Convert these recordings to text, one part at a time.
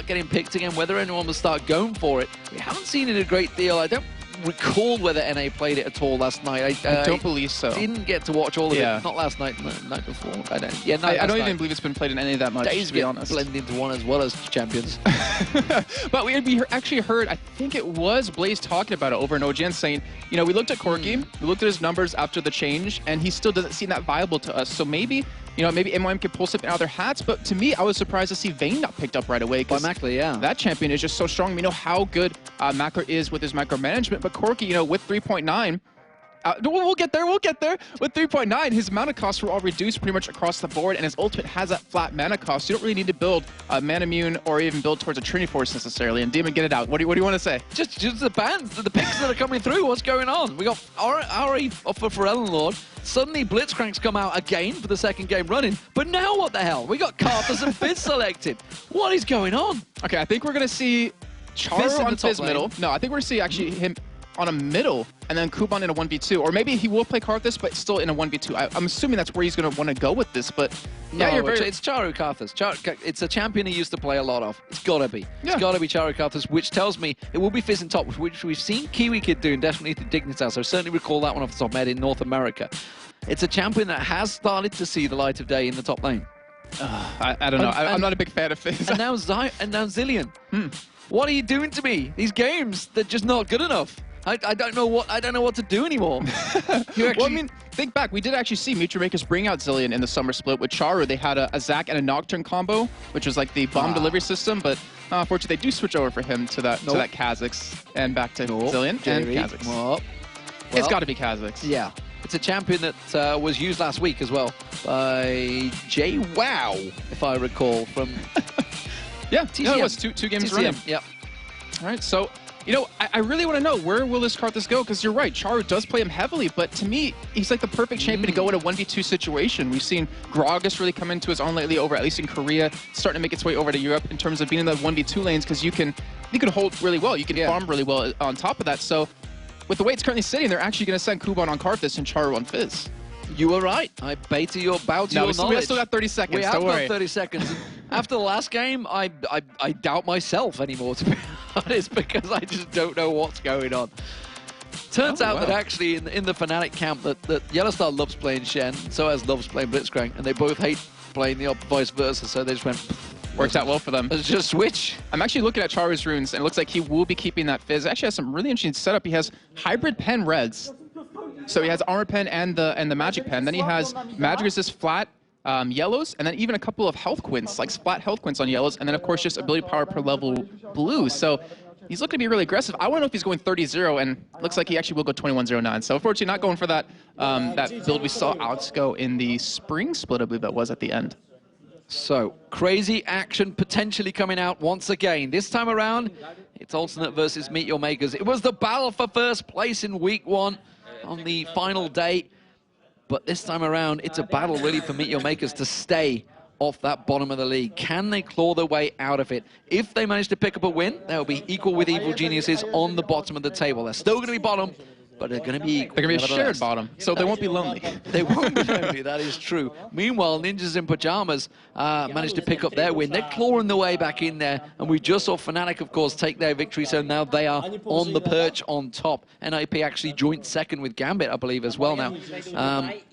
start getting picked again, whether anyone will start going for it. We haven't seen it a great deal. I don't recall whether NA played it at all last night. I don't believe so. Didn't get to watch all of it. Not last night, the night before. I don't even believe it's been played in any that much, Days to be honest. blend into one as well as champions. But we actually heard, I think it was Blaze talking about it over in OGN, saying, you know, we looked at Corki, we looked at his numbers after the change, and he still doesn't seem that viable to us. So maybe, you know, maybe MYM could pull something out of their hats. But to me, I was surprised to see Vayne not picked up right away. By Mackley, yeah. That champion is just so strong. We know how good Mackley is with his micromanagement, but Corki, you know, with 3.9, we'll get there. With 3.9, his mana costs were all reduced pretty much across the board, and his ultimate has that flat mana cost. You don't really need to build Mana Immune or even build towards a Trinity Force necessarily. And Demon, get it out. What do you want to say? Just the bans, the picks that are coming through. What's going on? We got Ari for Ellen Lord. Suddenly Blitzcrank's come out again for the second game running. But now what the hell? We got Karthus and Fizz selected. What is going on? Okay, I think we're going to see Charu on Fizz middle. No, I think we're going to see actually him on a middle, and then Kuban in a 1v2. Or maybe he will play Karthus, but still in a 1v2. I'm assuming that's where he's going to want to go with this, but yeah, it's Charu Karthus. It's a champion he used to play a lot of. It's got to be. Yeah. It's got to be Charu Karthus, which tells me it will be Fizz in top, which we've seen Kiwi Kid doing definitely to Dignitas. So certainly recall that one off the top of my head in North America. It's a champion that has started to see the light of day in the top lane. I don't know. I'm not a big fan of Fizz. And now Zilean. What are you doing to me? These games, they're just not good enough. I don't know what to do anymore. Well, I mean, think back. We did actually see Mutual Makers bring out Zilean in the summer split with Charu. They had a Zac and a Nocturne combo, which was like the bomb delivery system. But unfortunately, they do switch over for him to that Kha'Zix and back to Zilean and Kha'Zix. Well, it's got to be Kha'Zix. Yeah. It's a champion that was used last week as well by JWoww, if I recall, from TCM. No, it was two games running. Yep. All right, so, you know, I really want to know, where will this Karthus go? Because you're right, Charu does play him heavily, but to me, he's like the perfect champion to go in a 1v2 situation. We've seen Gragas really come into his own lately over, at least in Korea, starting to make its way over to Europe in terms of being in the 1v2 lanes, because you can hold really well. You can farm really well on top of that. So with the way it's currently sitting, they're actually going to send Kuban on Karthus and Charu on Fizz. You were right. I bow to your knowledge. We still got 30 seconds. We have got 30 seconds. After the last game, I doubt myself anymore, to be honest, because I just don't know what's going on. Turns out that actually in the Fnatic camp that Yellowstar loves playing Shen, so as loves playing Blitzcrank, and they both hate playing the vice versa, so they just went... Worked out well for them. Let's just switch. I'm actually looking at Charu's runes, and it looks like he will be keeping that Fizz. Actually has some really interesting setup. He has hybrid pen reds. So he has armor pen and the magic pen. Then he has magic resist flat yellows, and then even a couple of health quints, like flat health quints on yellows, and then of course just ability power per level blue. So he's looking to be really aggressive. I want to know if he's going 30-0, and it looks like he actually will go 21-0-9. So unfortunately not going for that that build we saw Alex go in the spring split, I believe that was at the end. So, crazy action potentially coming out once again. This time around, it's Alternate versus Meet Your Makers. It was the battle for first place in week 1 on the final day. But this time around, it's a battle really for Meet Your Makers to stay off that bottom of the league. Can they claw their way out of it? If they manage to pick up a win, they'll be equal with Evil Geniuses on the bottom of the table. They're still going to be bottom, but they're going to be equal. They're going to be a shared bottom, so they won't be lonely. They won't be lonely, that is true. Meanwhile, Ninjas in Pajamas managed to pick up their win. They're clawing their way back in there, and we just saw Fnatic, of course, take their victory, so now they are on the perch on top. NIP actually joint second with Gambit, I believe, as well now.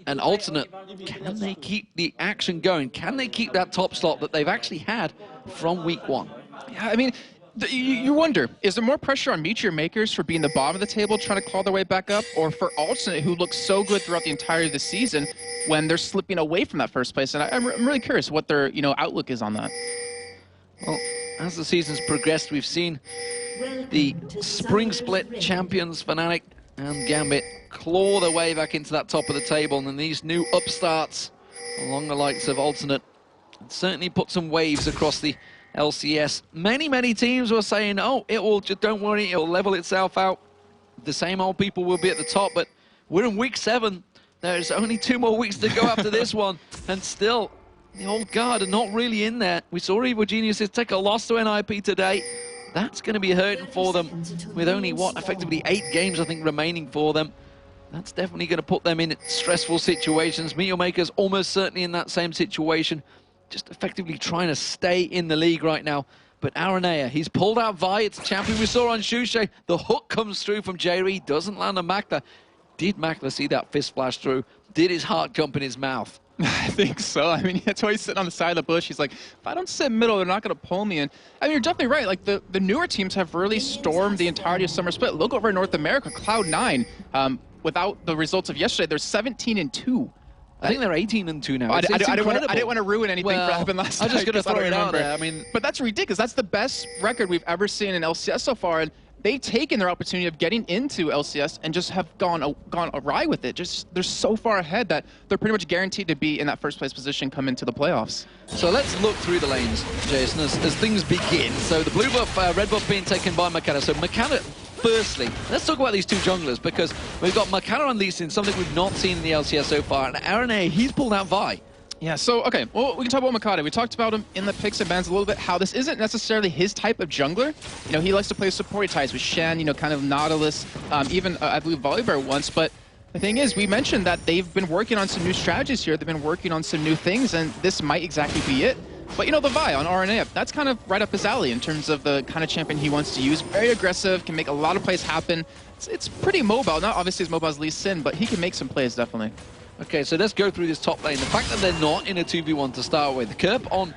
And Alternate, can they keep the action going? Can they keep that top slot that they've actually had from week 1? Yeah, I mean, you wonder, is there more pressure on Meet Your Makers for being the bottom of the table, trying to claw their way back up, or for Alternate, who looks so good throughout the entirety of the season, when they're slipping away from that first place? And I'm really curious what their outlook is on that. Well, as the season's progressed, we've seen the spring split champions, Fnatic and Gambit, claw their way back into that top of the table, and then these new upstarts along the likes of Alternate certainly put some waves across the LCS. Many teams were saying, oh, it will, just don't worry, it'll level itself out. The same old people will be at the top, but we're in week 7. There's only 2 more weeks to go after this one, and still, the old guard are not really in there. We saw Evil Geniuses take a loss to NIP today. That's going to be hurting for them with only, what, effectively 8 games, I think, remaining for them. That's definitely going to put them in stressful situations. Meet Your Makers almost certainly in that same situation, just effectively trying to stay in the league right now. But Aranea, he's pulled out Vi. It's a champion we saw on Shushay. The hook comes through from J-Re. Doesn't land on Makler. Did Makler see that fist splash through? Did his heart jump in his mouth? I think so. I mean, that's why he's sitting on the side of the bush. He's like, if I don't sit middle, they're not going to pull me in. I mean, you're definitely right. Like, the newer teams have really stormed the entirety of Summer Split. Look over in North America, Cloud9. Without the results of yesterday, they're 17-2. I think they're 18-2 now. I didn't want to ruin anything for what happened last night. I'm just going to throw it out there. I mean, but that's ridiculous. That's the best record we've ever seen in LCS so far. And they've taken their opportunity of getting into LCS and just have gone awry with it. They're so far ahead that they're pretty much guaranteed to be in that first place position come into the playoffs. So let's look through the lanes, Jason, as things begin. So the blue buff, red buff being taken by Makana. So Makana, firstly, let's talk about these two junglers, because we've got Makana on Lee Sin, something we've not seen in the LCS so far, and Aranea, he's pulled out Vi. Yeah, so, okay, well, we can talk about Makata. We talked about him in the picks and bans a little bit, how this isn't necessarily his type of jungler. You know, he likes to play support ties with Shen, you know, kind of Nautilus, even, I believe, Volibear once. But the thing is, we mentioned that they've been working on some new strategies here. They've been working on some new things, and this might exactly be it. But, you know, the Vi on Aranea, that's kind of right up his alley in terms of the kind of champion he wants to use. Very aggressive, can make a lot of plays happen. It's pretty mobile. Not obviously as mobile as Lee Sin, but he can make some plays, definitely. Okay, so let's go through this top lane. The fact that they're not in a 2v1 to start with. Kerp on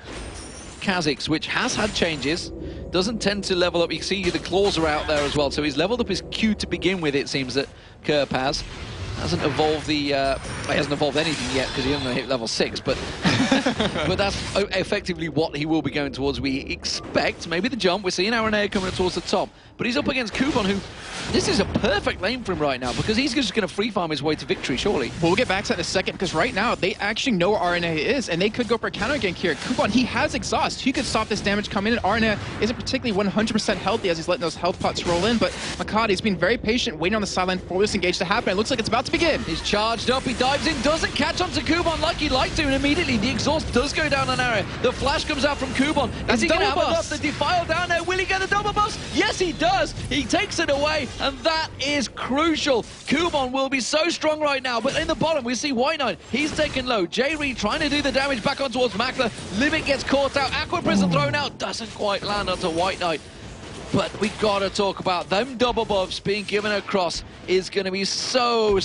Kha'Zix, which has had changes, doesn't tend to level up. You can see the claws are out there as well, so he's leveled up his Q to begin with, it seems that Kerp has. Hasn't evolved the, he hasn't evolved anything yet because he only hit level 6, but but that's effectively what he will be going towards. We expect maybe the jump. We're seeing Aranea coming towards the top, but he's up against Kuban, who, this is a perfect lane for him right now because he's just going to free farm his way to victory, surely. Well, we'll get back to that in a second, because right now they actually know where Aranea is, and they could go for a counter gank here. Kuban, he has exhaust. He could stop this damage coming in. Aranea isn't particularly 100% healthy as he's letting those health pots roll in, but Makata, he's been very patient, waiting on the sideline for this engage to happen. It looks like it's about to begin. He's charged up, he dives in, doesn't catch onto Kuban like he'd like to, and immediately the exhaust does go down on Area. The flash comes out from Kuban. Is he going to have enough? The defile down there, will he get the double buffs? Yes, he does. He takes it away, and that is crucial. Kuban will be so strong right now, but in the bottom, we see White Knight. He's taken low. J-Re trying to do the damage back on towards Makler. Limit gets caught out. Aqua Prison thrown out. Doesn't quite land onto White Knight. But we gotta talk about them double buffs being given across is gonna be so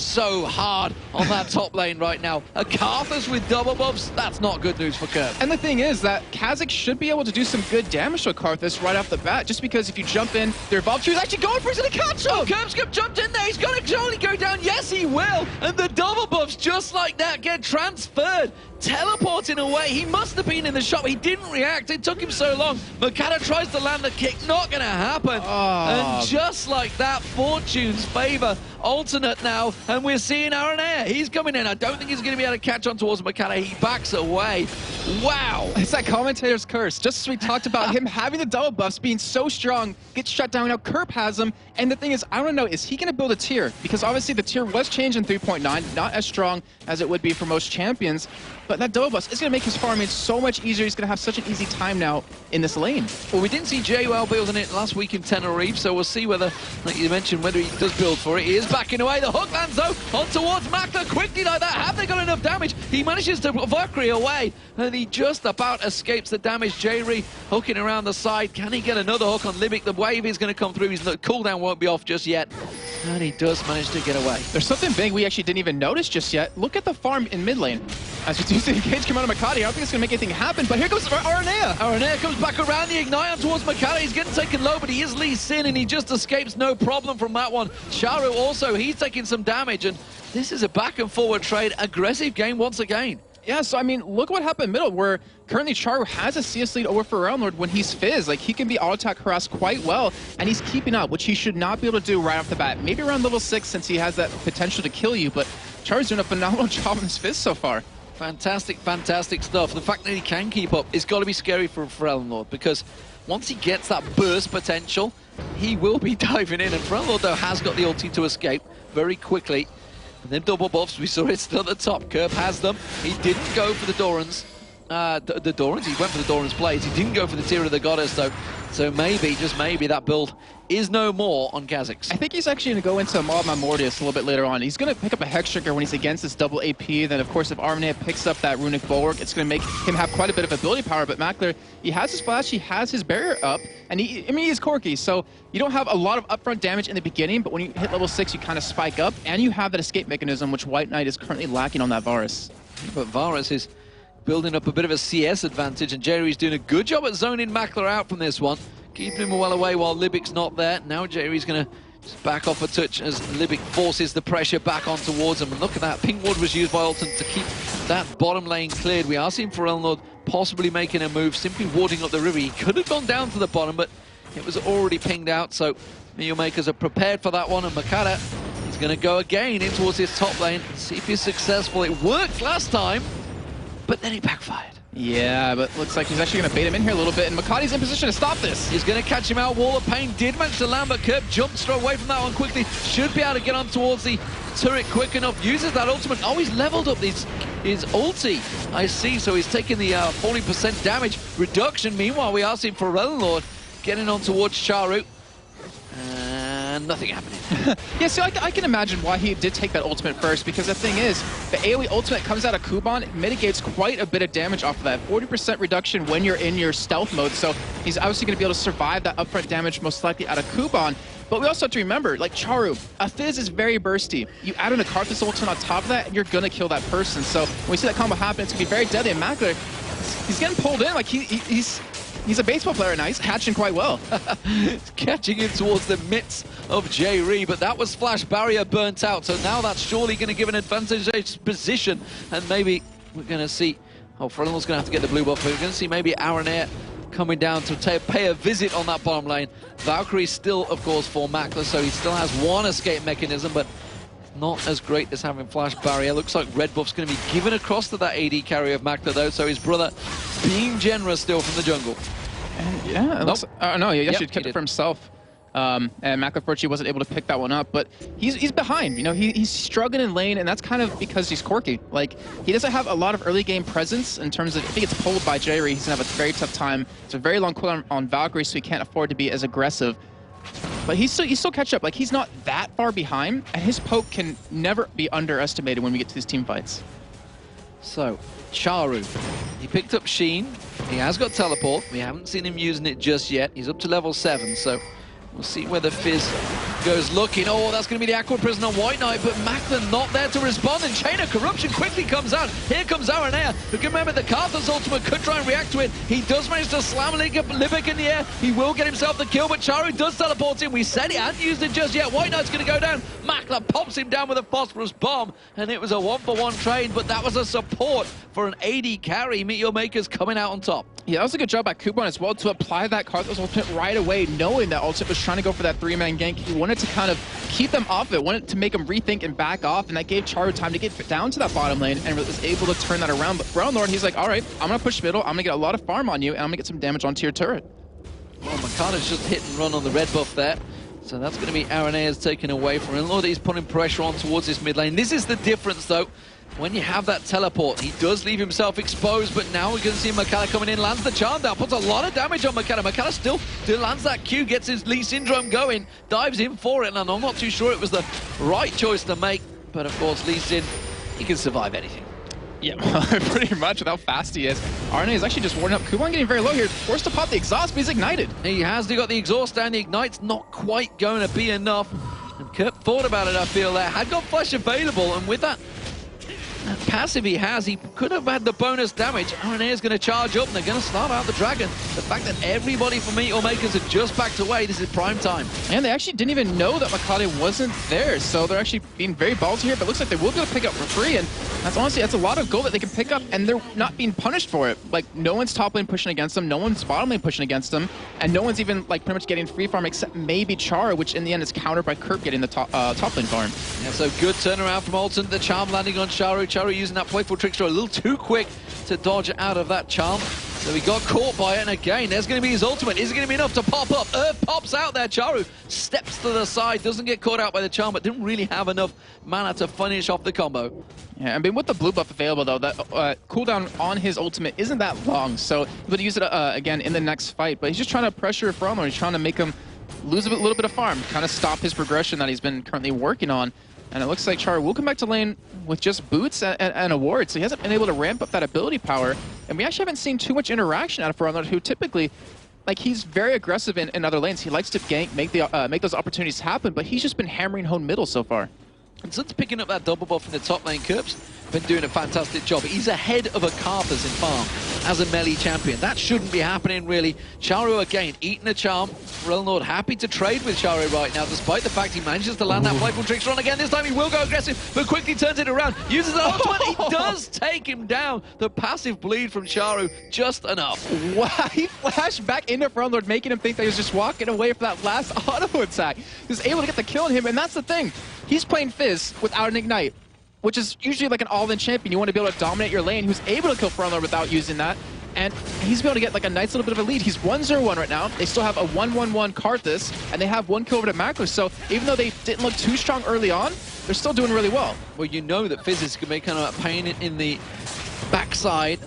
hard on that top lane right now. A Karthus with double buffs, that's not good news for Kerp. And the thing is that Kha'Zix should be able to do some good damage to Karthus right off the bat, just because if you jump in, their evolved is actually going for it, he's gonna catch him! Oh, Kerp's jumped in there, he's gonna totally go down, yes he will! And the double buffs, just like that, get transferred. Teleporting away. He must have been in the shop. He didn't react. It took him so long. Makata tries to land the kick. Not going to happen. Oh. And just like that, fortunes favor alternate now. And we're seeing Aranea. He's coming in. I don't think he's going to be able to catch on towards Makata. He backs away. Wow. It's that commentator's curse. Just as we talked about him having the double buffs, being so strong, gets shut down. Now Kerp has him. And the thing is, I don't know, is he going to build a tier? Because obviously the tier was changed in 3.9. Not as strong as it would be for most champions. But that double buff is going to make his farming so much easier. He's going to have such an easy time now in this lane. Well, we didn't see JWoww building it last week in Tenerife, so we'll see whether, like you mentioned, whether he does build for it. He is backing away. The hook lands, though, on towards Makler quickly like that. Have they got enough damage? He manages to Valkyrie away, and he just about escapes the damage. J-Re hooking around the side. Can he get another hook on Limbic? The wave is going to come through. His cooldown won't be off just yet, and he does manage to get away. There's something big we actually didn't even notice just yet. Look at the farm in mid lane. As you do see the engage come out of Makati, I don't think it's going to make anything happen, but here goes Aranea. Aranea comes back around the Ignite on towards Makati. He's getting taken low, but he is Lee Sin, and he just escapes no problem from that one. Charu also, he's taking some damage, and this is a back and forward trade. Aggressive game once again. Yeah, so I mean, look what happened middle, where currently Charu has a CS lead over for Realm Lord when he's Fizz. Like, he can be auto-attack harassed quite well, and he's keeping up, which he should not be able to do right off the bat. Maybe around level 6, since he has that potential to kill you, but Charu's doing a phenomenal job on his Fizz so far. Fantastic, fantastic stuff. The fact that he can keep up is got to be scary for Realm Lord, because once he gets that burst potential, he will be diving in. And Realm Lord, though, has got the ulti to escape very quickly. And then double buffs, we saw it still at the top. Kerp has them. He didn't go for the Dorans. the Dorans. He went for the Doran's Blades. He didn't go for the Tear of the Goddess, though. So maybe, just maybe, that build is no more on Kha'Zix. I think he's actually going to go into Maw Mortius a little bit later on. He's going to pick up a Hex Trigger when he's against this double AP. Then, of course, if Armenia picks up that Runic Bulwark, it's going to make him have quite a bit of ability power. But Mackler, he has his flash, he has his barrier up, and he's Corki. So you don't have a lot of upfront damage in the beginning, but when you hit level 6, you kind of spike up, and you have that escape mechanism, which White Knight is currently lacking on that Varus. But Varus is building up a bit of a CS advantage, and Jerry's doing a good job at zoning Mackler out from this one. Keeping him well away while Libic's not there. Now Jerry's going to just back off a touch as Libic forces the pressure back on towards him. And look at that. Pink Ward was used by Alton to keep that bottom lane cleared. We are seeing Forelnord possibly making a move, simply warding up the river. He could have gone down to the bottom, but it was already pinged out. So Meal Makers are prepared for that one. And Makata is going to go again in towards his top lane and see if he's successful. It worked last time, but then it backfired. Yeah, but looks like he's actually going to bait him in here a little bit, and Makati's in position to stop this. He's going to catch him out. Wall of Pain did manage to land, but Kerb jumped straight away from that one quickly. Should be able to get on towards the turret quick enough. Uses that ultimate. Oh, he's leveled up his ulti. I see, so he's taking the 40% damage reduction. Meanwhile, we are seeing Forelnord getting on towards Charu. And nothing happening. Yeah, so I can imagine why he did take that ultimate first, because the thing is, the AoE ultimate comes out of Kuban, it mitigates quite a bit of damage off of that. 40% reduction when you're in your stealth mode, so he's obviously going to be able to survive that upfront damage most likely out of Kuban. But we also have to remember, like Charu, a Fizz is very bursty. You add in a Karthus ultimate on top of that, and you're going to kill that person. So when we see that combo happen, it's going to be very deadly. And Mackler, he's getting pulled in, like he's a baseball player now. He's catching quite well. He's catching in towards the midst of J-Ree, but that was Flash Barrier burnt out, so now that's surely going to give an advantage position, and maybe we're going to see, Forelnord's going to have to get the blue buff, but we're going to see maybe Aranea coming down to pay a visit on that bottom lane. Valkyrie still, of course, for Mackler, so he still has one escape mechanism, but not as great as having Flash Barrier. Looks like red buff's going to be given across to that AD carry of Mackler, though, so his brother being generous still from the jungle. And yeah, it looks, no, he actually kept it for himself. And Mackler, fortunately, wasn't able to pick that one up, but he's behind. You know, he's struggling in lane, and that's kind of because he's Corki. Like, he doesn't have a lot of early game presence in terms of, if he gets pulled by J-Ree, he's going to have a very tough time. It's a very long cooldown on Valkyrie, so he can't afford to be as aggressive. But he's still catch up. Like, he's not that far behind, and his poke can never be underestimated when we get to these team fights. So, Charu, he picked up Sheen. He has got teleport. We haven't seen him using it just yet. He's up to level 7, so we'll see where the Fizz goes looking. Oh, that's going to be the Aqua Prison on White Knight, but Macklin not there to respond, and Chain of Corruption quickly comes out. Here comes Aranea, who can remember the Karthus ultimate could try and react to it. He does manage to slam Libic in the air. He will get himself the kill, but Charu does teleport in. We said he hadn't used it just yet. White Knight's going to go down. Macklin pops him down with a phosphorus bomb, and it was a 1-for-1 trade, but that was a support for an AD carry. Meteor Maker's coming out on top. Yeah, that was a good job by Kuban as well to apply that Karthus ultimate right away, knowing that ultimate was trying to go for that 3-man gank. He wanted to kind of keep them off it, wanted to make them rethink and back off, and that gave Charu time to get down to that bottom lane and was able to turn that around. But Forelnord, he's like, all right, I'm going to push middle, I'm going to get a lot of farm on you, and I'm going to get some damage onto your turret. Well, Makata's just hit and run on the red buff there. So that's going to be Aranea's taken away from him. Lord, he's putting pressure on towards his mid lane. This is the difference, though. When you have that teleport, he does leave himself exposed, but now we're going to see Makata coming in, lands the charm down, puts a lot of damage on Makata. Makata still lands that Q, gets his Lee Syndrome going, dives in for it, and I'm not too sure it was the right choice to make, but of course, Lee Sin, he can survive anything. Yeah, pretty much with how fast he is. Arne is actually just warding up. Kuban getting very low here, forced to pop the exhaust, but he's ignited. He has got the exhaust down, the ignite's not quite going to be enough. And Kurt thought about it, I feel, there. Had got flash available, and with that passive he has, he could have had the bonus damage. Aranea is going to charge up, and they're going to start out the dragon. The fact that everybody from Meteor Makers had just backed away, this is prime time. And they actually didn't even know that Makata wasn't there, so they're actually being very ballsy here, but it looks like they will be able to pick up for free, and that's honestly, that's a lot of gold that they can pick up, and they're not being punished for it. Like, no one's top lane pushing against them, no one's bottom lane pushing against them, and no one's even, like, pretty much getting free farm except maybe Chara, which in the end is countered by Kerp getting the top lane farm. Yeah, so good turnaround from Alton. The charm landing on Charu. Charu using that playful trickster a little too quick to dodge out of that charm. So he got caught by it, and again, there's going to be his ultimate. Is it going to be enough to pop up? Earth pops out there. Charu steps to the side, doesn't get caught out by the charm, but didn't really have enough mana to finish off the combo. Yeah, I mean, with the blue buff available, though, that cooldown on his ultimate isn't that long, so he would use it again in the next fight, but he's just trying to pressure Frontline. He's trying to make him lose a little bit of farm, kind of stop his progression that he's been currently working on. And it looks like Charu will come back to lane with just boots and a ward, so he hasn't been able to ramp up that ability power. And we actually haven't seen too much interaction out of Frontline, who typically, like, he's very aggressive in other lanes. He likes to gank, make those opportunities happen, but he's just been hammering home middle so far. And since picking up that double buff in the top lane, Kirp's been doing a fantastic job. He's ahead of a Karthus in farm as a melee champion. That shouldn't be happening, really. Charu, again, eating a charm. Relnord happy to trade with Charu right now, despite the fact he manages to land that playful trickster on again. This time he will go aggressive, but quickly turns it around. Uses the ultimate. He does take him down. The passive bleed from Charu, just enough. Wow, he flashed back into Relnord, making him think that he was just walking away from that last auto attack. He was able to get the kill on him, and that's the thing. He's playing Fizz without an Ignite, which is usually like an all-in champion. You want to be able to dominate your lane, who's able to kill Frontline without using that. And he's able to get like a nice little bit of a lead. He's 1-0-1 right now. They still have a 1-1-1 Karthus, and they have one kill over to Macro. So even though they didn't look too strong early on, they're still doing really well. Well, you know that Fizz is going to be kind of a pain in the backside.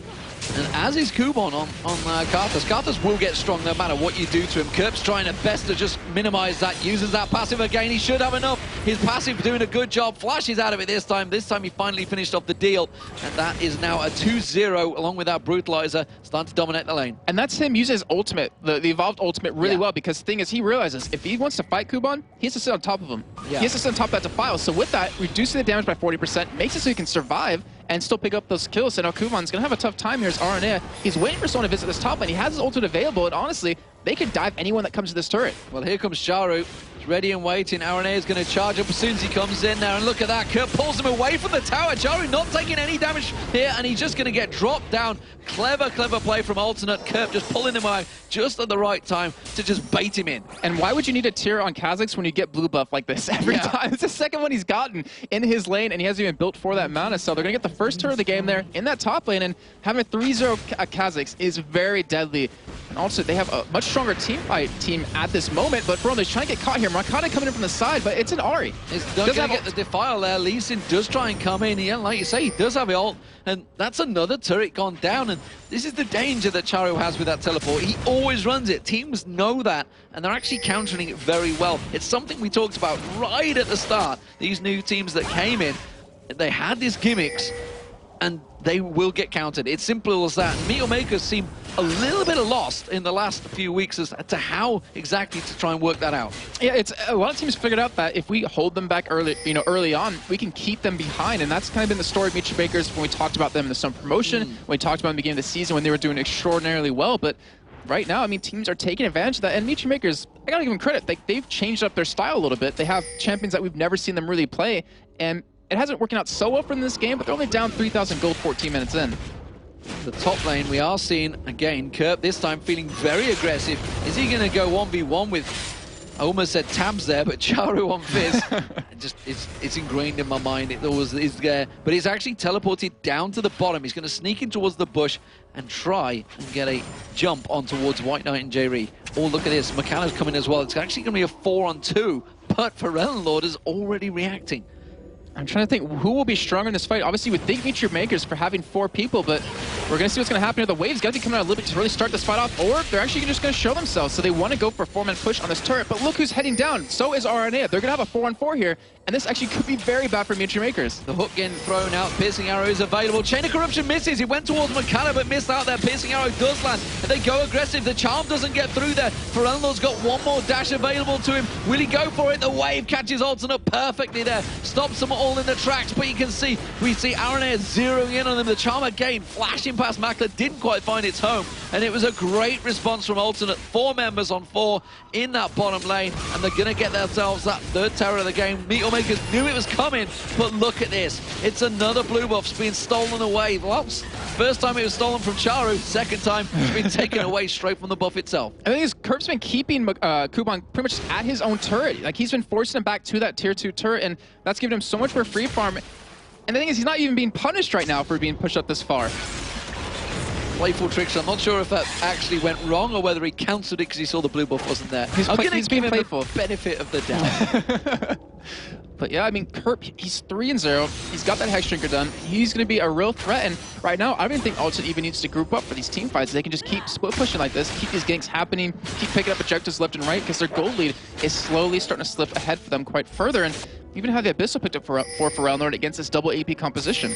And as is Kubon on Karthus. Karthus will get strong no matter what you do to him. Kirp's trying at best to just minimize that, uses that passive again. He should have enough. His passive doing a good job. Flashes out of it this time. This time he finally finished off the deal. And that is now a 2-0 along with that Brutalizer, starting to dominate the lane. And that's him using his ultimate, the evolved ultimate, really well, because the thing is, he realizes if he wants to fight Kubon, he has to sit on top of him. He has to sit on top of that defile. So with that, reducing the damage by 40%, makes it so he can survive and still pick up those kills. So now Kubon's going to have a tough time here as RNA. He's waiting for someone to visit this top lane. He has his ultimate available, and honestly, they can dive anyone that comes to this turret. Well, here comes Charu. He's ready and waiting. RNA is going to charge up as soon as he comes in there. And look at that. Kirp pulls him away from the tower. Charu not taking any damage here, and he's just going to get dropped down. Clever, clever play from Alternate. Kirp just pulling him away just at the right time to just bait him in. And why would you need a tier on Kha'Zix when you get blue buff like this every time? It's the second one he's gotten in his lane, and he hasn't even built for that mana. So they're going to get the first turret of the game there in that top lane, and having a 3-0 Kha'Zix is very deadly. And also, they have a much stronger team at this moment, but Frontline's trying to get caught here. Markana coming in from the side, but it's an Ahri. It's not going to get the defile there. Lee Sin does try and come in. Yeah, like you say, he does have it ult, and that's another turret gone down. And this is the danger that Charu has with that teleport. He always runs it. Teams know that, and they're actually countering it very well. It's something we talked about right at the start. These new teams that came in, they had these gimmicks, and they will get countered. It's simple as that. Meteor Makers seem a little bit lost in the last few weeks as to how exactly to try and work that out. Yeah, it's a lot of teams figured out that if we hold them back early on, we can keep them behind, and that's kind of been the story of Meteor Makers when we talked about them in the summer promotion, when we talked about them in the beginning of the season when they were doing extraordinarily well. But right now, I mean, teams are taking advantage of that, and Meteor Makers, I gotta give them credit. They've changed up their style a little bit. They have champions that we've never seen them really play, and it hasn't working out so well for them in this game, but they're only down 3,000 gold 14 minutes in. The top lane, we are seeing, again, Kirp this time feeling very aggressive. Is he going to go 1v1 with, I almost said Tabs there, but Charu on Fizz? It's ingrained in my mind. It always is there. But he's actually teleported down to the bottom. He's going to sneak in towards the bush and try and get a jump on towards White Knight and J-Ree. Oh, look at this. McKenna's coming as well. It's actually going to be a 4-on-2, but Lord is already reacting. I'm trying to think who will be stronger in this fight. Obviously, we think Meteor Makers for having 4 people, but we're going to see what's going to happen here. The wave's got to be coming out a little bit to really start this fight off, or they're actually just going to show themselves. So they want to go for a 4-man push on this turret, but look who's heading down. So is RNA. They're going to have a 4-on-4 here, and this actually could be very bad for Meteor Makers. The hook getting thrown out. Piercing Arrow is available. Chain of Corruption misses. He went towards McKenna, but missed out there. Piercing Arrow does land, and they go aggressive. The charm doesn't get through there. Ferelnor's got one more dash available to him. Will he go for it? The wave catches Alternate perfectly there. Stops them all in the tracks, but you can see, we see RNA zeroing in on them. The charm again flashing past Makler, didn't quite find its home, and it was a great response from Alternate. 4 members on 4 in that bottom lane, and they're going to get themselves that 3rd terror of the game. Meteor Makers knew it was coming, but look at this. It's another blue buff's being stolen away. Well, first time it was stolen from Charu, second time it's been taken away straight from the buff itself. I think Kirp's been keeping Kubon pretty much at his own turret. Like, he's been forcing him back to that tier 2 turret, and that's given him so much more free farm. And the thing is, he's not even being punished right now for being pushed up this far. Playful tricks. I'm not sure if that actually went wrong or whether he cancelled it because he saw the blue buff wasn't there. He's being playful. The benefit of the doubt. But yeah, I mean, Kerp, he's 3-0. He's got that Hex Drinker done. He's going to be a real threat. And right now, I don't even think Ultimate even needs to group up for these team fights. They can just keep split pushing like this, keep these ganks happening, keep picking up objectives left and right, because their gold lead is slowly starting to slip ahead for them quite further. And even have the Abyssal picked up for Pharrell against this double AP composition.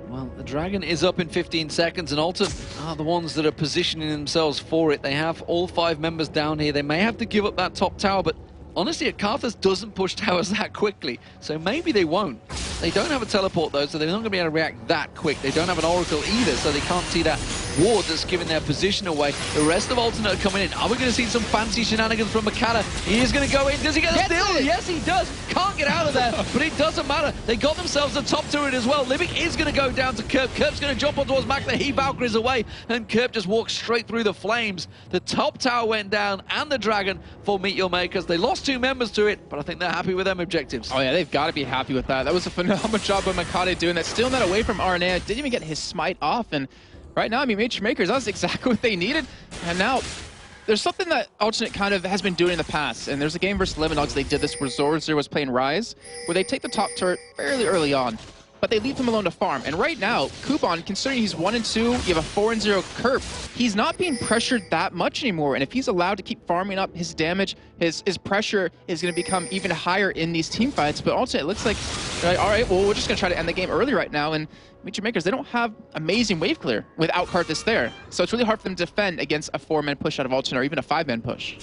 Well, the Dragon is up in 15 seconds, and Alton are the ones that are positioning themselves for it. They have all 5 members down here. They may have to give up that top tower, but honestly, Akarthus doesn't push towers that quickly, so maybe they won't. They don't have a teleport, though, so they're not going to be able to react that quick. They don't have an Oracle either, so they can't see that ward that's giving their position away. The rest of Alternate are coming in. Are we going to see some fancy shenanigans from Makata? He is going to go in. Does he get a steal? Yes, he does. Can't get out of there, but it doesn't matter. They got themselves a top turret as well. Libic is going to go down to Kerp. Kerp's going to jump on towards Mac. He Valkyries away, and Kerp just walks straight through the flames. The top tower went down, and the Dragon for Meet Your Makers. They lost 2 members to it, but I think they're happy with them objectives. Oh yeah, they've got to be happy with that. That was a phenomenal job by Makata doing that. Stealing that away from RNA. Didn't even get his smite off, and right now, I mean, Meet Your Makers, that's exactly what they needed. And now, there's something that Alternate kind of has been doing in the past, and there's a game versus Lemon Dogs they did this where Zorzer was playing Rise, where they take the top turret fairly early on, but they leave him alone to farm. And right now, Kuban, considering he's 1-2, you have a 4-0 Kerp, he's not being pressured that much anymore. And if he's allowed to keep farming up his damage, his pressure is going to become even higher in these team fights. But also, it looks like, all right, well, we're just going to try to end the game early right now. And Meet Your Makers, they don't have amazing wave clear without Karthus there. So it's really hard for them to defend against a 4-man push out of Alternate, or even a 5-man push.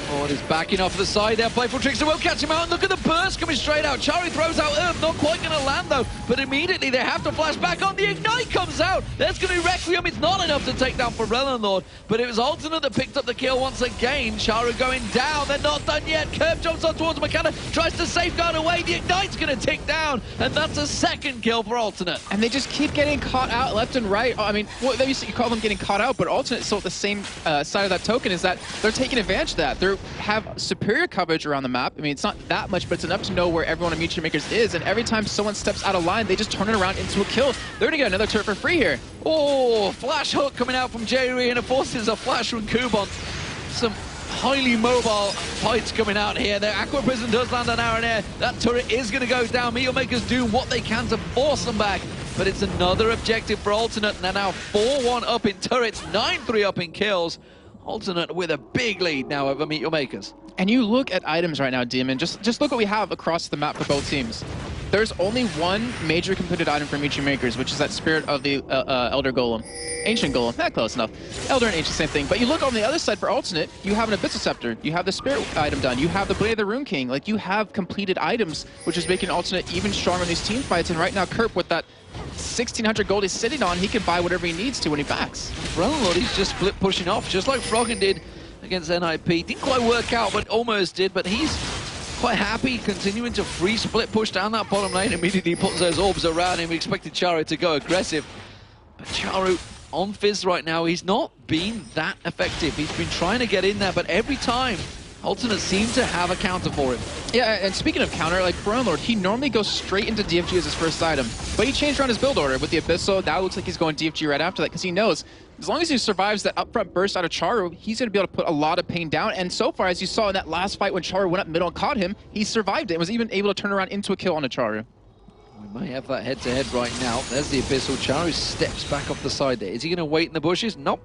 Ford is backing off the side there. Playful Tricks will catch him out. And look at the burst coming straight out. Chari throws out Earth. Not quite going to land, though. But immediately they have to flash back on. The Ignite comes out. There's going to be Requiem. It's not enough to take down Pharrell Lord. But it was Alternate that picked up the kill once again. Charu going down. They're not done yet. Kerp jumps on towards Makata. Tries to safeguard away. The Ignite's going to tick down. And that's a second kill for Alternate. And they just keep getting caught out left and right. I mean, well, you call them getting caught out, but Alternate still at the same side of that token is that they're taking advantage of that. They have superior coverage around the map. I mean, it's not that much, but it's enough to know where everyone in Meet Your Makers is, and every time someone steps out of line, they just turn it around into a kill. They're gonna get another turret for free here. Oh, flash hook coming out from Jerry, and it forces a flash from Kuban. Some highly mobile fights coming out here. The Aqua Prison does land on Air. That turret is gonna go down. Meet Your Makers do what they can to force them back, but it's another objective for Alternate. They're now 4-1 up in turrets, 9-3 up in kills. Alternate with a big lead now over Meet Your Makers. And you look at items right now, Demon, just look what we have across the map for both teams. There's only one major completed item for Meet Your Makers, which is that Spirit of the Elder Golem. Ancient Golem, not close enough. Elder and Ancient, same thing. But you look on the other side for Alternate, you have an Abyssal Scepter, you have the Spirit item done, you have the Blade of the Rune King. Like, you have completed items, which is making Alternate even stronger in these team fights. And right now, Kerp, with that 1,600 gold he's sitting on, he can buy whatever he needs to when he backs. Lord, he's just flip pushing off, just like Froggen did against NIP. Didn't quite work out, but almost did. But he's quite happy continuing to free split push down that bottom lane. Immediately puts those orbs around him. We expected Charu to go aggressive. But Charu on Fizz right now, he's not been that effective. He's been trying to get in there, but every time, Alternate seems to have a counter for him. Yeah, and speaking of counter, like Lord, he normally goes straight into DFG as his first item, but he changed around his build order with the Abyssal. Now it looks like he's going DFG right after that, because he knows as long as he survives that upfront burst out of Charu, he's going to be able to put a lot of pain down. And so far, as you saw in that last fight when Charu went up middle and caught him, he survived it and was even able to turn around into a kill on a Charu. We may have that head-to-head right now. There's the Abyssal. Charu steps back off the side there. Is he going to wait in the bushes? Nope.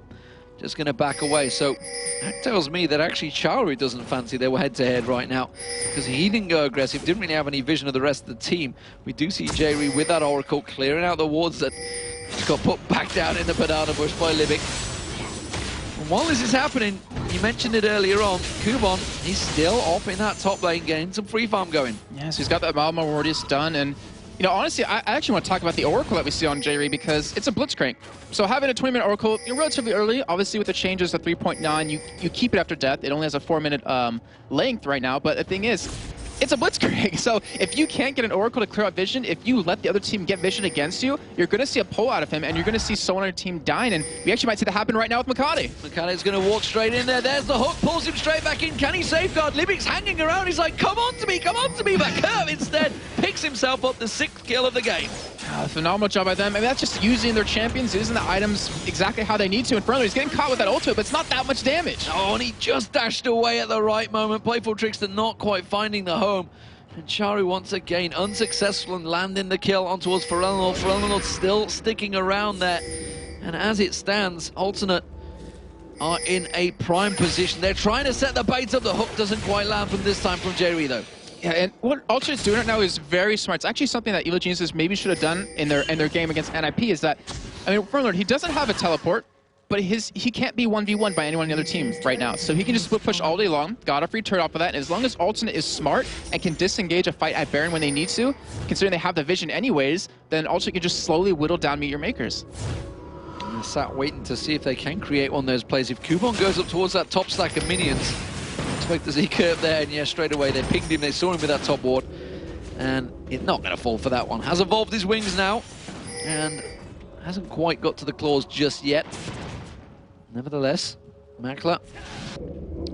Just going to back away. So that tells me that actually Charu doesn't fancy their head-to-head right now, because he didn't go aggressive, didn't really have any vision of the rest of the team. We do see Jerry with that Oracle clearing out the wards that got put back down in the banana bush by Libic. And while this is happening, you mentioned it earlier on, Kuban, he's still off in that top lane, getting some free farm going. Yes, he's got that Malma Wardius done, and you know, honestly, I actually want to talk about the Oracle that we see on Jerry, because it's a Blitzcrank. So having a 20-minute Oracle, you're relatively early. Obviously, with the changes to 3.9, you keep it after death. It only has a 4-minute length right now, but the thing is, it's a Blitzcrank. So if you can't get an Oracle to clear out vision, if you let the other team get vision against you, you're going to see a pull out of him, and you're going to see someone on your team dying. And we actually might see that happen right now with Makati. Makati's going to walk straight in there. There's the hook, pulls him straight back in. Can he safeguard? Libic's hanging around. He's like, come on to me, come on to me. But Kerp instead picks himself up the 6th kill of the game. Phenomenal job by them. I mean, that's just using their champions, using the items exactly how they need to. In front of him, he's getting caught with that ultimate, but it's not that much damage. Oh, and he just dashed away at the right moment. Playful Trickster not quite finding the home. And Charu once again unsuccessful in landing the kill on towards Ferelnor. Ferelnor still sticking around there. And as it stands, Alternate are in a prime position. They're trying to set the bait up. The hook doesn't quite land from this time from Jerry, though. Yeah, and what Alternate's doing right now is very smart. It's actually something that Evil Geniuses maybe should have done in their game against NIP, is that, I mean, Ferelnor, he doesn't have a teleport, but he can't be 1v1 by anyone on the other team right now. So he can just split push all day long, got a free turret off of that, and as long as Alternate is smart and can disengage a fight at Baron when they need to, considering they have the vision anyways, then Alternate can just slowly whittle down Meteor Makers. They're sat waiting to see if they can create one of those plays. If Kubon goes up towards that top stack of minions, expect to see Curb there, and yeah, straight away they pinged him, they saw him with that top ward, and he's not going to fall for that one. Has evolved his wings now, and hasn't quite got to the claws just yet. Nevertheless, Makler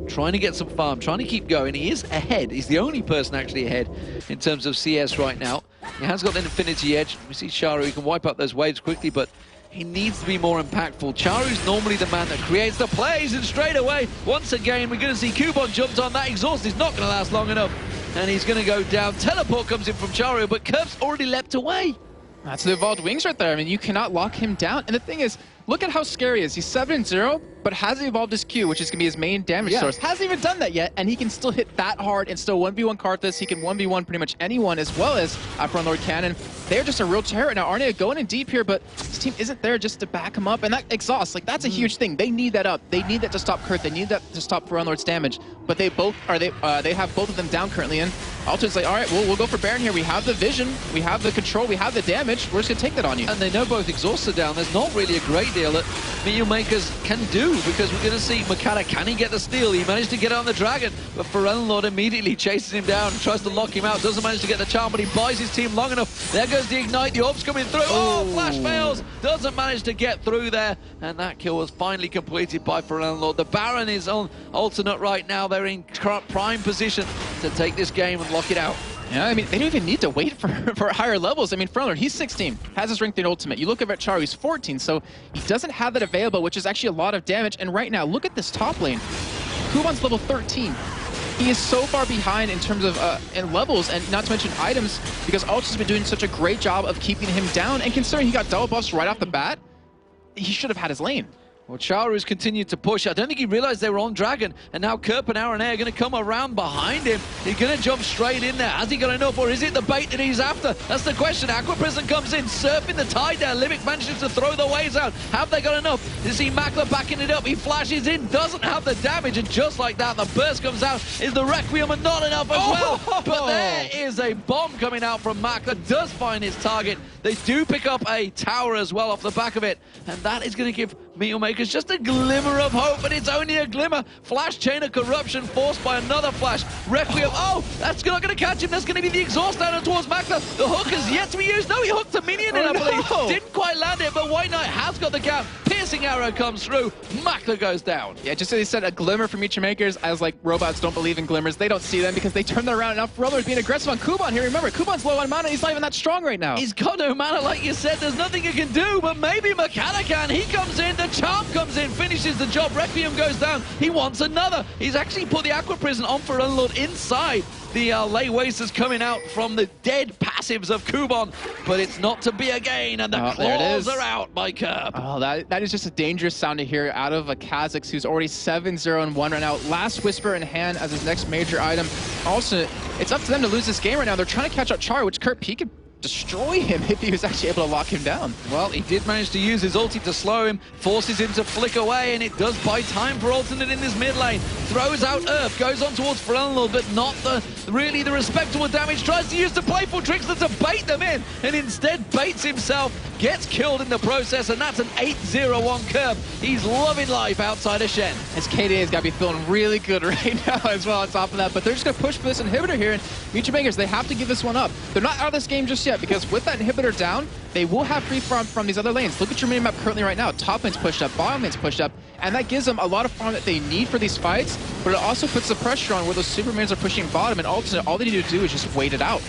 trying to get some farm, trying to keep going. He is ahead. He's the only person actually ahead in terms of CS right now. He has got an Infinity Edge. We see Charu, he can wipe up those waves quickly, but he needs to be more impactful. Charu's normally the man that creates the plays, and straight away, once again, we're going to see Kubon jumped on. That exhaust is not going to last long enough, and he's going to go down. Teleport comes in from Charu, but Curb's already leapt away. That's the evolved wings right there. I mean, you cannot lock him down. And the thing is, look at how scary he is. He's 7-0, but hasn't evolved his Q, which is going to be his main damage source. Hasn't even done that yet, and he can still hit that hard and still 1v1 Karthus. He can 1v1 pretty much anyone, as well as Lord Cannon. They're just a real terror. Now, Arnea going in deep here, but his team isn't there just to back him up. And that exhaust, like, that's a huge thing. They need that up. They need that to stop Kurt. They need that to stop Lord's damage. But they both are, they have both of them down currently. And Alternate's like, all right, we'll go for Baron here. We have the vision, we have the control, we have the damage. We're just going to take that on you. And they know both exhausts are down. There's not really a great deal that Meteor Makers can do, because we're going to see Makata, can he get the steal? He managed to get on the dragon, but Ferelnor immediately chases him down and tries to lock him out. Doesn't manage to get the charm, but he buys his team long enough. There goes the ignite, the orb's coming through. Oh, flash fails, doesn't manage to get through there, and that kill was finally completed by Ferelnor. The Baron is on Alternate right now. They're in prime position to take this game and lock it out. Yeah, I mean, they don't even need to wait for higher levels. I mean, Ferelnor, he's 16, has his Ring-Thing ultimate. You look at Charu, he's 14, so he doesn't have that available, which is actually a lot of damage. And right now, look at this top lane. Kubon's level 13. He is so far behind in terms of in levels, and not to mention items, because Ultra's been doing such a great job of keeping him down. And considering he got double buffs right off the bat, he should have had his lane. Well, Charu's continued to push. I don't think he realized they were on Dragon, and now Kerp and Aranea are going to come around behind him. He's going to jump straight in there. Has he got enough, or is it the bait that he's after? That's the question. Aqua Prison comes in, surfing the tide down. Limit manages to throw the waves out. Have they got enough? You see Makler backing it up. He flashes in, doesn't have the damage, and just like that, the burst comes out. Is the Requiem, and not enough as well. But there is a bomb coming out from Makler. Does find his target. They do pick up a tower as well off the back of it, and that is going to give Meteor Makers just a glimmer of hope, but it's only a glimmer. Flash Chain of Corruption forced by another flash. Requiem, oh, that's not going to catch him. That's going to be the exhaust down towards Makler. The hook is yet to be used. No, he hooked a minion in, I believe. Didn't quite land it, but White Knight has got the gap. Piercing arrow comes through. Makler goes down. Yeah, just as he said, a glimmer from Meteor Makers. I was like, robots don't believe in glimmers. They don't see them because they turn them around. Now Ferelnor is being aggressive on Kubon here. Remember, Kubon's low on mana. He's not even that strong right now. He's got no mana, like you said. There's nothing he can do, but maybe Makata can. He comes in. The charm comes in, finishes the job. Requiem goes down. He wants another. He's actually put the Aqua Prison on Ferelnor inside. The Lay Wasters coming out from the dead passives of Kubon, but it's not to be again, and the claws are out by Kerp. Oh, that is just a dangerous sound to hear out of a Kha'Zix who's already 7-0-1 right now. Last Whisper in hand as his next major item. Also, it's up to them to lose this game right now. They're trying to catch up Charu, which Kerp, he could destroy him if he was actually able to lock him down. Well, he did manage to use his ulti to slow him, forces him to flick away, and it does buy time for Alternate in this mid lane. Throws out Earth, goes on towards Ferelnor, but not really the respectable damage. Tries to use the playful tricks to bait them in, and instead baits himself, gets killed in the process, and that's an 8-0-1 Kerp. He's loving life outside of Shen. His KDA has got to be feeling really good right now as well on top of that, but they're just going to push for this inhibitor here, and Meteor Makers, they have to give this one up. They're not out of this game just yet, because with that inhibitor down, they will have free farm from these other lanes. Look at your minimap currently right now. Top lane's pushed up, bottom lane's pushed up, and that gives them a lot of farm that they need for these fights, but it also puts the pressure on where those Supermans are pushing bottom, and Alternate, all they need to do is just wait it out.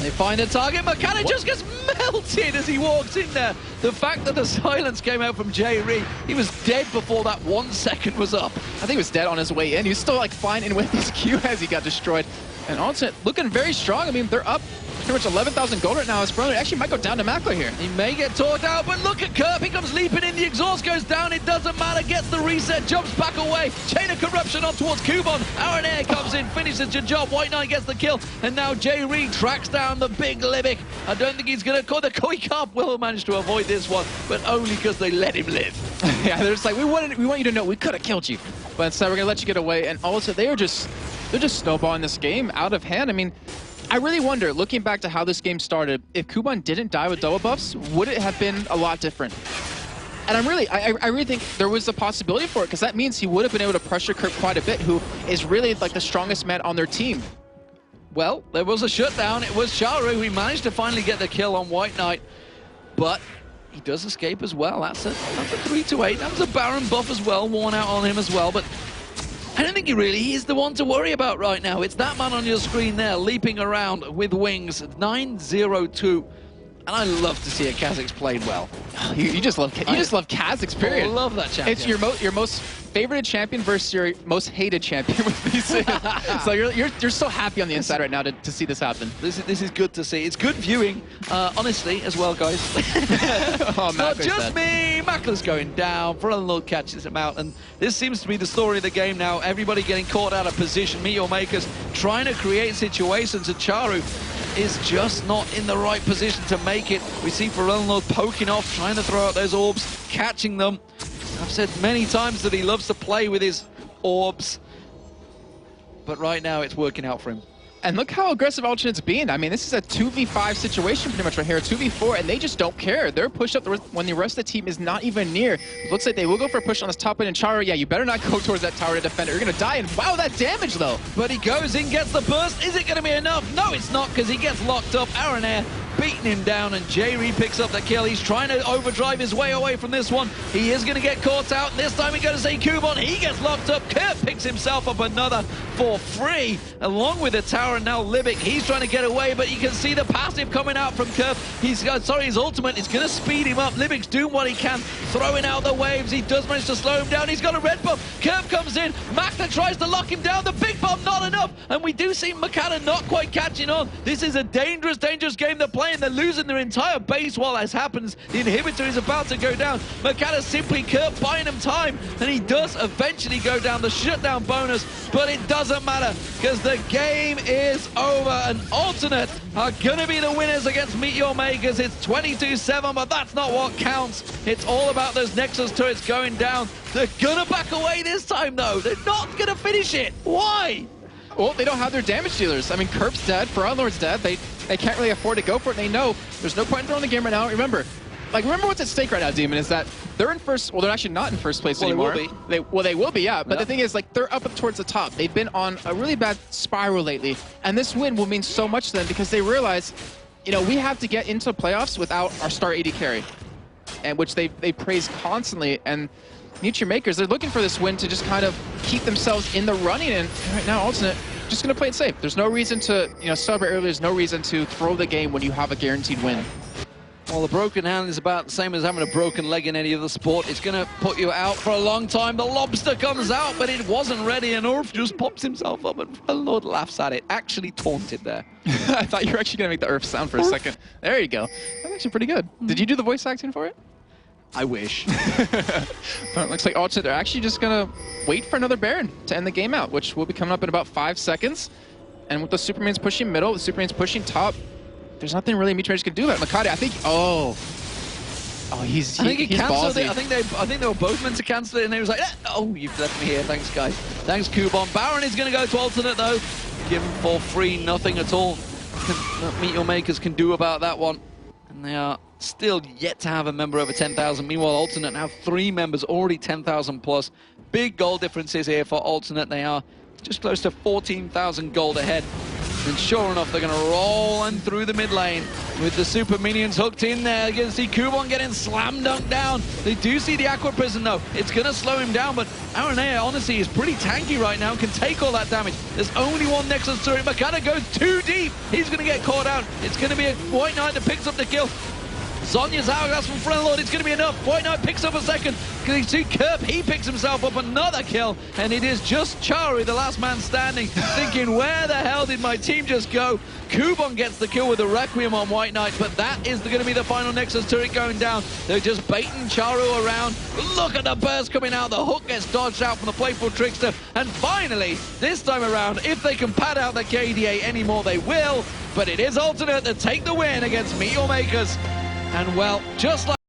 They find a target. Makata just gets melted as he walks in there. The fact that the silence came out from J-Ree, he was dead before that 1 second was up. I think he was dead on his way in. He was still like flying in with his Q as he got destroyed. And Alternate looking very strong. I mean, they're up pretty much 11,000 gold right now. His brother actually might go down to Mackler here. He may get talked out, but look at Kerp. He comes leaping in. The exhaust goes down. It doesn't matter. Gets the reset. Jumps back away. Chain of Corruption on towards Kubon. Aaron Air comes in. Finishes the job. White Knight gets the kill. And now J-Ree tracks down the big Libic. I don't think he's going to call the Koi Carp. Will manage to avoid this one, but only because they let him live. Yeah, they're just like, we want you to know we could have killed you. But instead, we're going to let you get away. And also, they're just snowballing this game out of hand. I mean, I really wonder, looking back to how this game started, if Kubon didn't die with double buffs, would it have been a lot different? And I really think there was a possibility for it, because that means he would have been able to pressure Kerp quite a bit, who is really like the strongest man on their team. Well, there was a shutdown. It was Charu who managed to finally get the kill on White Knight, but he does escape as well. That's a 3-8. That was a Baron buff as well, worn out on him as well, but I don't think he really is the one to worry about right now. It's that man on your screen there, leaping around with wings, 9-0-2. And I love to see a Kha'Zix played well. You just love Kha'Zix, period. I love that champion. It's your most favorited champion versus your most hated champion with VC. So you're so happy on the inside right now to see this happen. This is good to see. It's good viewing, honestly, as well, guys. Oh, not just me. Mackler's going down. Frelunlord catches him out, and this seems to be the story of the game now. Everybody getting caught out of position. Meteor Makers trying to create situations, and Charu is just not in the right position to make it. We see Frelunlord poking off, trying to throw out those orbs, catching them. I've said many times that he loves to play with his orbs, but right now it's working out for him. And look how aggressive Alternate's being. I mean, this is a 2v5 situation pretty much right here, 2v4, and they just don't care. They're pushed up when the rest of the team is not even near. It looks like they will go for a push on this top lane, and Charu, yeah, you better not go towards that tower to defend it. You're going to die, and wow, that damage, though. But he goes in, gets the burst. Is it going to be enough? No, it's not, because he gets locked up. Aaron Air beating him down, and J-Ree picks up the kill. He's trying to overdrive his way away from this one. He is going to get caught out. This time we're going to see Kubon. He gets locked up. Kerp picks himself up another for free, along with the tower, and now Libic. He's trying to get away, but you can see the passive coming out from Kerp. His ultimate is going to speed him up. Libic's doing what he can, throwing out the waves. He does manage to slow him down. He's got a red buff. Kerp comes in. Mackler tries to lock him down. The big bomb, not enough. And we do see Makata not quite catching on. This is a dangerous, dangerous game they're playing. They're losing their entire base while this happens. The inhibitor is about to go down. Makata simply Kerp buying him time, and he does eventually go down the shutdown bonus, but it doesn't matter because the game is over, and Alternate are gonna be the winners against Meteor Makers. It's 22-7, but that's not what counts. It's all about those Nexus turrets going down. They're gonna back away this time though. They're not gonna finish it. Why? Well, they don't have their damage dealers. I mean, Kerp's dead, Frelunlord's dead. They can't really afford to go for it. They know there's no point in throwing the game right now. Remember what's at stake right now, Demon, is that they're in first. Well, they're actually not in first place anymore. They will be. They will be, yeah. But the thing is, like, they're up towards the top. They've been on a really bad spiral lately, and this win will mean so much to them because they realize, you know, we have to get into playoffs without our star AD carry, and which they praise constantly. And Meteor Makers, they're looking for this win to just kind of keep themselves in the running. And right now, Alternate just going to play it safe. There's no reason to, you know, celebrate early. There's no reason to throw the game when you have a guaranteed win. Well, the broken hand is about the same as having a broken leg in any other sport. It's going to put you out for a long time. The lobster comes out, but it wasn't ready, and Orf just pops himself up, and Lord laughs at it. Actually taunted there. I thought you were actually going to make the Earth sound for a second. There you go. That's actually pretty good. Did you do the voice acting for it? I wish. But it looks like Alternate, they're actually just going to wait for another Baron to end the game out, which will be coming up in about 5 seconds. And with the Superman's pushing middle, the Superman's pushing top, there's nothing really Meteor Makers can do about it. Makata, I think, he's cancelled ballsy. it. I think they were both meant to cancel it, and they was like, oh, you've left me here. Thanks, guys. Thanks, Kubon. Baron is going to go to Alternate, though. Given for free, nothing at all. Meteor Makers can do about that one. And they are still yet to have a member over 10,000. Meanwhile, Alternate now 3 members, already 10,000 plus. Big goal differences here for Alternate. They are just close to 14,000 gold ahead. And sure enough, they're going to roll in through the mid lane. with the super minions hooked in there. You can see Kubon getting slam dunked down. They do see the Aqua Prison though. It's going to slow him down, but Aranea honestly is pretty tanky right now and can take all that damage. There's only one Nexus turret. Makata goes too deep. He's going to get caught out. It's going to be a White Knight that picks up the kill. Zonya's hourglass from Frenlord, it's going to be enough. White Knight picks up a second. You see Kerp, he picks himself up another kill, and it is just Charu, the last man standing, thinking, where the hell did my team just go? Kubon gets the kill with the Requiem on White Knight, but that is going to be the final Nexus turret going down. They're just baiting Charu around. Look at the burst coming out. The hook gets dodged out from the Playful Trickster. And finally, this time around, if they can pad out the KDA anymore, they will. But it is Alternate that take the win against Meteor Makers. And well, just like